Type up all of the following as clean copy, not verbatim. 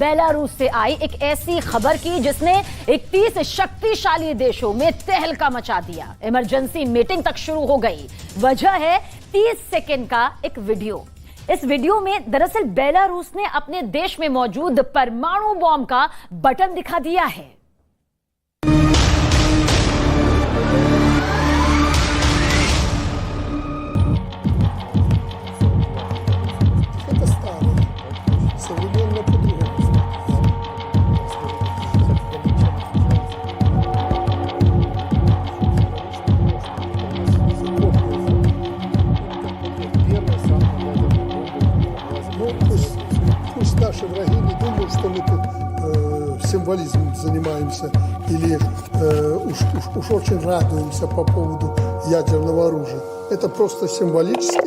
Belarus से आई एक ऐसी खबर की जिसने 31 शक्तिशाली देशों में तहलका मचा दिया। इमरजेंसी मीटिंग तक शुरू हो गई। वजह है 30 सेकंड का एक वीडियो। इस वीडियो में दरअसल बेलारूस ने अपने देश में मौजूद परमाणु बॉम्ब का बटन दिखा दिया है। Наши враги не думают, что мы тут символизмом занимаемся или уж очень радуемся по поводу ядерного оружия. Это просто символически.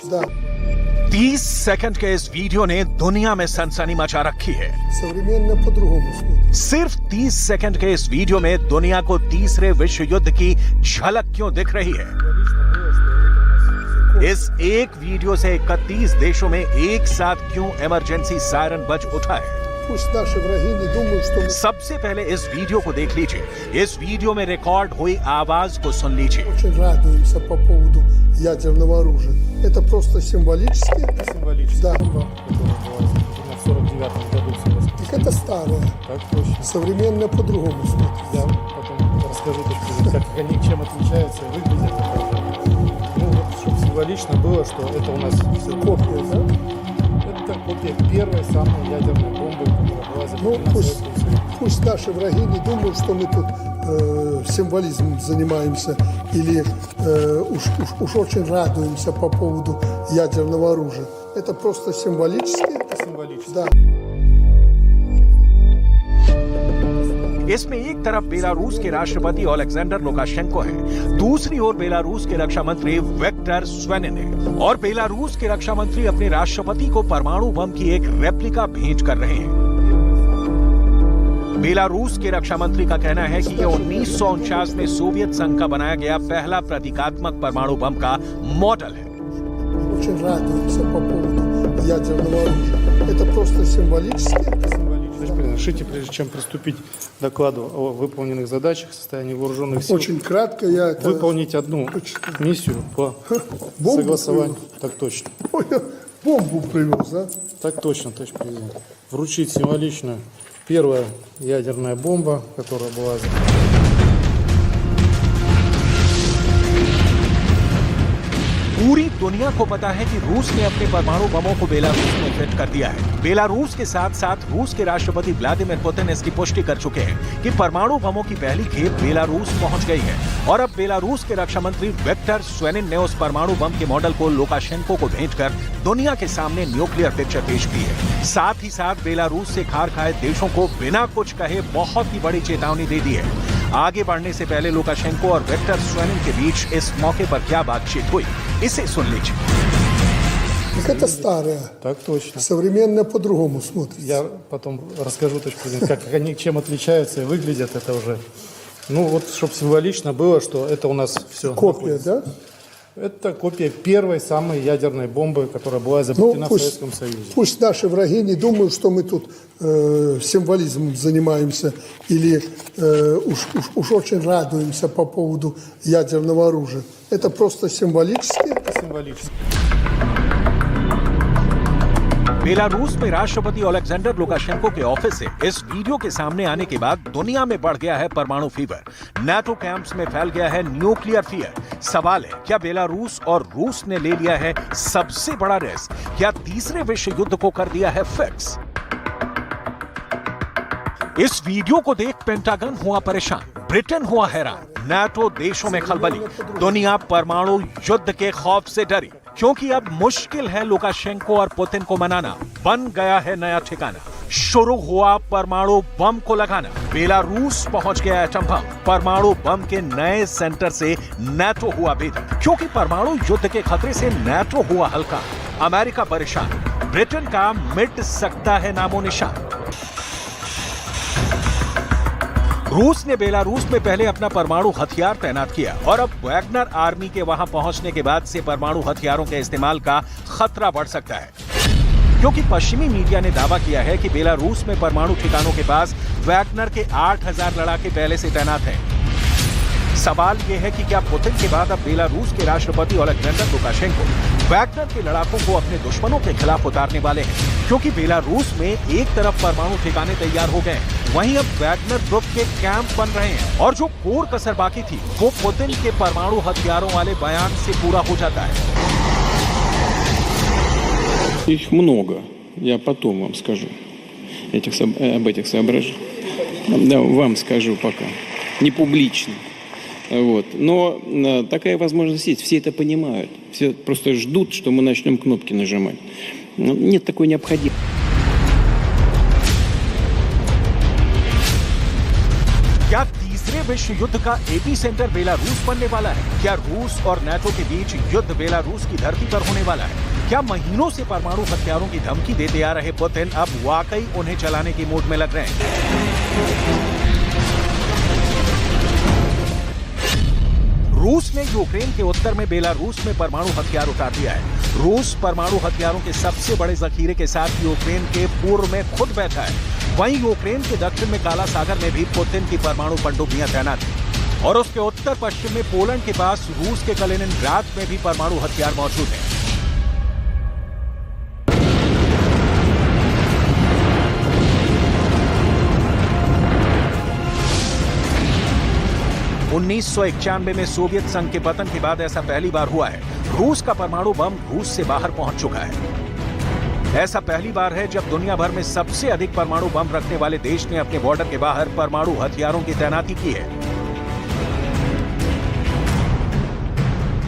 Да. 30 सेकंड के इस वीडियो ने दुनिया में सनसनी मचा रखी है। Современно по-другому смотрит. सिर्फ 30 सेकंड के इस वीडियो में दुनिया को तीसरे विश्व युद्ध की झलक क्यों दिख रही है? इस एक वीडियो से 31 देशों में एक साथ क्यों इमरजेंसी सायरन बज उठा है? सबसे पहले इस वीडियो को देख लीजिए। इस वीडियो में रिकॉर्ड हुई आवाज को सुन लीजिए। Очень радуемся по поводу ядерного оружия. Это просто символически. Да. В 49-м году. Так это старое. Так точно. Современно по-другому смотрит. Я потом расскажу, как они чем отличаются и выглядят. Ну вот, чтобы символично было, что это у нас все Копия, да? Это копия первой самой ядерной бомбы, которая была запущена в Советском Союзе. Пусть наши враги не думают, что мы тут символизмом занимаемся или уж очень радуемся по поводу ядерного оружия. Это просто символически. Это символически. Да. इसमें एक तरफ बेलारूस के राष्ट्रपति ओलेक्जेंडर लुकाशेंको है, दूसरी ओर बेलारूस के रक्षा मंत्री विक्टर स्वेनिन है। और बेलारूस के रक्षा मंत्री अपने राष्ट्रपति को परमाणु बम की एक रेप्लिका भेंट कर रहे हैं। बेलारूस के रक्षा मंत्री का कहना है कि यह 1949 में सोवियत संघ का बनाया गया पहला प्रतीकात्मक परमाणु बम का मॉडल है। Очень радуемся по поводу ядерного оружия. Это просто символически. Разрешите, прежде чем приступить к докладу о выполненных задачах в состоянии вооруженных сил, Очень кратко я это... выполнить одну миссию по согласованию. Так точно. Ой, бомбу привез, да? Так точно, товарищ президент. Вручить символичную первая ядерная бомба, которая была... पूरी दुनिया को पता है कि रूस ने अपने परमाणु बमों को बेलारूस में फिट कर दिया है। बेलारूस के साथ साथ रूस के राष्ट्रपति व्लादिमीर पुतिन इसकी पुष्टि कर चुके हैं कि परमाणु बमों की पहली खेप बेलारूस पहुंच गई है। और अब बेलारूस के रक्षा मंत्री विक्टर स्वेनिन ने उस परमाणु बम के मॉडल को लुकाशेंको को भेंटकर दुनिया के सामने न्यूक्लियर पिक्चर पेश की है। साथ ही साथ बेलारूस से खार खाए देशों को बिना कुछ कहे बहुत ही बड़ी चेतावनी दे दी है। आगे बढ़ने से पहले लुकाशेंको और विक्टर स्वेनिन के बीच इस मौके पर क्या बातचीत हुई, इसे सुन लीजिए। Так это старое. Так точно. Современно по-другому смотрит. Я потом расскажу, товарищ президент, как они чем отличаются и выглядят это уже. Ну вот, чтобы символично было, что это у нас все. Копия, находится. да? Это копия первой самой ядерной бомбы, которая была изобретена в Советском Союзе. Пусть наши враги не думают, что мы тут символизмом занимаемся или уж очень радуемся по поводу ядерного оружия. Это просто символически. Это символически. बेलारूस में राष्ट्रपति ओलेक्जेंडर लुकाशेंको के ऑफिस से इस वीडियो के सामने आने के बाद दुनिया में बढ़ गया है परमाणु फीवर। नाटो कैंप्स में फैल गया है न्यूक्लियर फियर। सवाल है, क्या बेलारूस और रूस ने ले लिया है सबसे बड़ा रिस्क? क्या तीसरे विश्व युद्ध को कर दिया है फिक्स? इस वीडियो को देख पेंटागन हुआ परेशान, ब्रिटेन हुआ हैरान, नाटो देशों में खलबली, दुनिया परमाणु युद्ध के खौफ से डरी, क्योंकि अब मुश्किल है लुकाशेंको और पुतिन को मनाना। बन गया है नया ठिकाना, शुरू हुआ परमाणु बम को लगाना। बेलारूस पहुंच गया एटम बम। परमाणु बम के नए सेंटर से नाटो हुआ बेदखल, क्योंकि परमाणु युद्ध के खतरे से नाटो हुआ हल्का। अमेरिका परेशान, ब्रिटेन का मिट सकता है नामो निशान। रूस ने बेलारूस में पहले अपना परमाणु हथियार तैनात किया और अब वैगनर आर्मी के वहां पहुंचने के बाद से परमाणु हथियारों के इस्तेमाल का खतरा बढ़ सकता है। क्योंकि पश्चिमी मीडिया ने दावा किया है कि बेलारूस में परमाणु ठिकानों के पास वैगनर के 8,000 लड़ाके पहले से तैनात हैं। सवाल यह है कि क्या पुतिन के बाद अब बेलारूस के राष्ट्रपति ओलेक्जेंडर लुकाशेंको वैगनर के लड़ाकों को अपने दुश्मनों के खिलाफ उतारने वाले हैं, क्योंकि बेलारूस में एक तरफ परमाणु ठिकाने तैयार हो गए हैं, वहीं अब वैगनर ग्रुप के कैंप बन रहे हैं और जो कोर कसर बाकी थी वो पुतिन के परमाणु हथियारों वाले बयान से पूरा हो जाता है। Их много, я потом вам скажу об этих соображениях. Да, вам скажу пока, не публично. Вот. Но такая возможность есть, все это понимают. Все просто ждут, что мы начнем кнопки нажимать. Нет такой необходимости. क्या तीसरे विश्व युद्ध का एपी सेंटर बेलारूस बनने वाला है? क्या रूस और नाटो के बीच युद्ध बेलारूस की धरती पर होने वाला है? क्या महीनों से परमाणु हथियारों की धमकी देते आ रहे पुतिन अब वाकई उन्हें चलाने की मूड में लग रहे हैं? रूस ने यूक्रेन के उत्तर में बेलारूस में परमाणु हथियार उतार दिया है। रूस परमाणु हथियारों के सबसे बड़े जखीरे के साथ यूक्रेन के पूर्व में खुद बैठा है। वहीं यूक्रेन के दक्षिण में काला सागर में भी पुतिन की परमाणु पनडुब्बियां तैनात हैं और उसके उत्तर पश्चिम में पोलैंड के पास रूस के कलिनिनग्राड में भी परमाणु हथियार मौजूद हैं। उन्नीस में सोवियत संघ के पतन के बाद ऐसा पहली बार हुआ है। रूस का परमाणु बम रूस से बाहर पहुंच चुका है। ऐसा पहली बार है जब दुनिया भर में सबसे अधिक परमाणु बम रखने वाले देश ने अपने बॉर्डर के बाहर परमाणु हथियारों की तैनाती की है।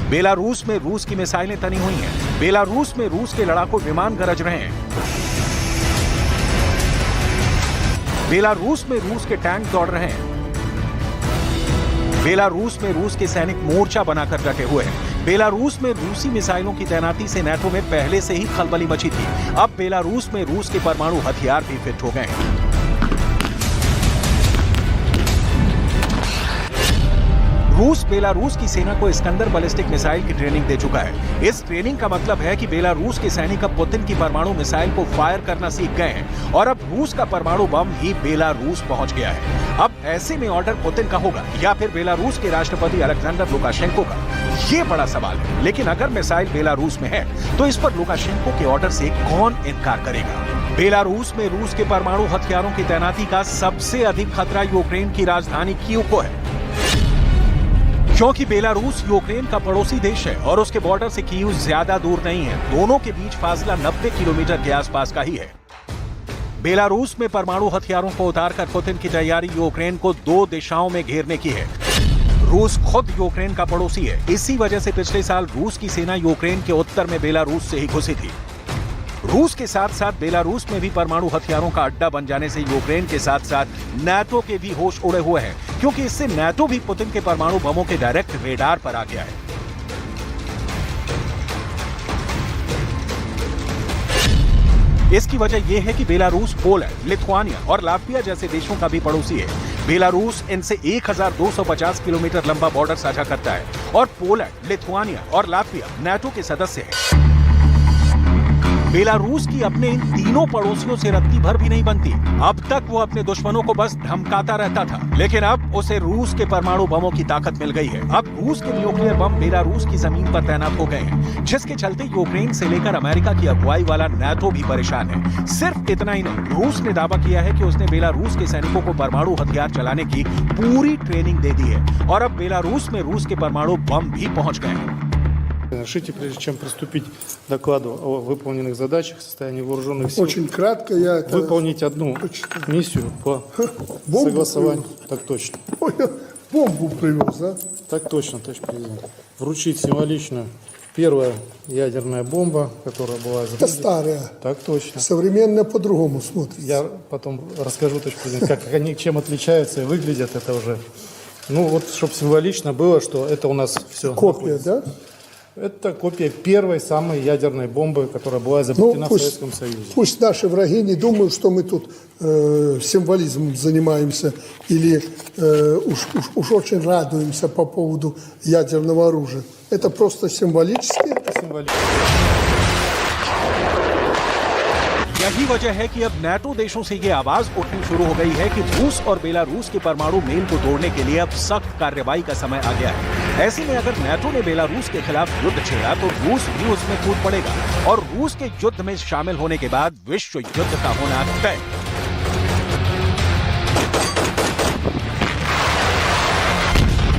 बेलारूस में रूस की मिसाइलें तनी हुई हैं। बेलारूस में रूस के लड़ाकू विमान गरज रहे हैं। बेलारूस में रूस के टैंक दौड़ रहे हैं। बेलारूस में रूस के सैनिक मोर्चा बनाकर डटे हुए हैं। बेलारूस में रूसी मिसाइलों की तैनाती से नाटो में पहले से ही खलबली मची थी। अब बेलारूस में रूस के परमाणु हथियार भी फिट हो गए हैं। रूस बेलारूस की सेना को इस्कंदर बैलिस्टिक मिसाइल की ट्रेनिंग दे चुका है। इस ट्रेनिंग का मतलब है कि बेलारूस के सैनिक अब पुतिन की परमाणु मिसाइल को फायर करना सीख गए हैं और अब रूस का परमाणु बम ही बेलारूस पहुंच गया है। अब ऐसे में ऑर्डर पुतिन का होगा या फिर बेलारूस के राष्ट्रपति ओलेक्जेंडर लुकाशेंको का, ये बड़ा सवाल है। लेकिन अगर मिसाइल बेलारूस में है तो इस पर लुकाशेंको के ऑर्डर से कौन इनकार करेगा? बेलारूस में रूस के परमाणु हथियारों की तैनाती का सबसे अधिक खतरा यूक्रेन की राजधानी कीव को है, क्योंकि बेलारूस यूक्रेन का पड़ोसी देश है और उसके बॉर्डर से कीव ज्यादा दूर नहीं है। दोनों के बीच फासला 90 किलोमीटर के आसपास का ही है। बेलारूस में परमाणु हथियारों को उतारकर पुतिन की तैयारी यूक्रेन को 2 दिशाओं में घेरने की है। रूस खुद यूक्रेन का पड़ोसी है। इसी वजह से पिछले साल रूस की सेना यूक्रेन के उत्तर में बेलारूस से ही घुसी थी। रूस के साथ साथ बेलारूस में भी परमाणु हथियारों का अड्डा बन जाने से यूक्रेन के साथ साथ नाटो के भी होश उड़े हुए हैं, क्योंकि इससे नाटो भी पुतिन के परमाणु बमों के डायरेक्ट रेडार पर आ गया है। इसकी वजह यह है कि बेलारूस पोलैंड, लिथुआनिया और लात्विया जैसे देशों का भी पड़ोसी है। बेलारूस इनसे 1250 किलोमीटर लंबा बॉर्डर साझा करता है और पोलैंड, लिथुआनिया और लात्विया नाटो के सदस्य हैं। बेलारूस की अपने इन तीनों पड़ोसियों से रत्ती भर भी नहीं बनती। अब तक वो अपने दुश्मनों को बस धमकाता रहता था, लेकिन अब उसे रूस के परमाणु बमों की ताकत मिल गई है। अब रूस के न्यूक्लियर बम बेलारूस की जमीन पर तैनात हो गए हैं, जिसके चलते यूक्रेन से लेकर अमेरिका की अगुवाई वाला नाटो भी परेशान है। सिर्फ इतना ही नहीं, रूस ने दावा किया है कि उसने बेलारूस के सैनिकों को परमाणु हथियार चलाने की पूरी ट्रेनिंग दे दी है और अब बेलारूस में रूस के परमाणु बम भी पहुंच गए हैं। Разрешите, прежде чем приступить к докладу о выполненных задачах в состоянии вооруженных сил, Очень кратко я это... выполнить одну миссию по Бомбу согласованию. привез. Так точно. Ой, я бомбу привез, да? Так точно, товарищ президент. Вручить символично первая ядерная бомба, которая была Это старая. Так точно. Современная по-другому смотрится. Я потом расскажу, товарищ президент, как они чем отличаются и выглядят. Это уже, ну вот, чтобы символично было, что это у нас все. Копия, да? Это копия первой самой ядерной бомбы, которая была изобретена в Советском Союзе. Пусть наши враги не думают, что мы тут символизмом занимаемся или уж очень радуемся по поводу ядерного оружия. Это просто символически. यही वजह है कि अब नाटो देशों से ये आवाज उठनी शुरू हो गई है कि रूस और बेलारूस के परमाणु मेल को तोड़ने के लिए अब सख्त कार्रवाई का समय आ गया है। ऐसे में अगर नाटो ने बेलारूस के खिलाफ युद्ध छेड़ा तो रूस भी उसमें कूद पड़ेगा और रूस के युद्ध में शामिल होने के बाद विश्व युद्ध का होना तय।